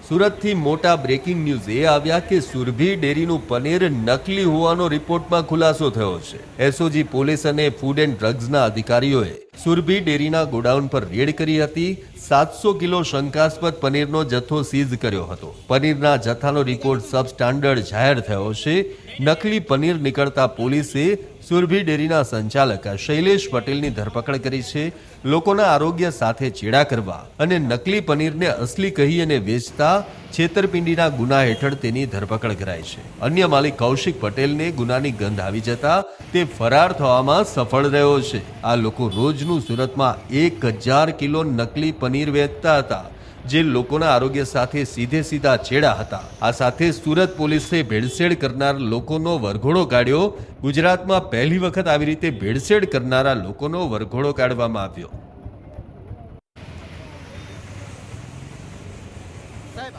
સુરતથી મોટા breaking news એ આવ્યા કે સુરભી ડેરીનું પનીર નકલી હોવાનો રિપોર્ટમાં ખુલાસો થયો છે। એસઓજી પોલીસ અને ફૂડ એન્ડ ડ્રગ્સના અધિકારીઓએ સુરભી ડેરીના ગોડાઉન પર રેડ કરી હતી। 700 કિલો શંકાસ્પદ પનીરનો જથ્થો સીઝ કર્યો હતો। પનીરના જથ્થાનો રિપોર્ટ સબ સ્ટાન્ડર્ડ જાહેર થયો છે। નકલી પનીર નીકળતા પોલીસે સુરભી ડેરીના સંચાલક શૈલેષ પટેલની ધરપકડ કરી છે। લોકોના આરોગ્ય સાથે ચેડા કરવા અને નકલી પનીરને અસલી કહી અને વેચતા છેતરપિંડીના ગુના હેઠળ તેની ધરપકડ કરાઈ છે। અન્ય માલિક કૌશિક પટેલને ગુનાની ગંધ આવી જતા તે ફરાર થવામાં સફળ રહ્યો છે। આ લોકો રોજનું સુરતમાં 1000 કિલો નકલી પનીર વેચતા હતા, જે લોકોના આરોગ્ય સાથે સીધા ચેડા હતા। આ સાથે સુરત પોલીસે ભેળસેળ કરનાર લોકોનો વરઘોડો કાઢ્યો। ગુજરાતમાં પહેલી વખત આવી રીતે ભેળસેળ કરનારા લોકોનો વરઘોડો કાઢવામાં આવ્યો। સાહેબ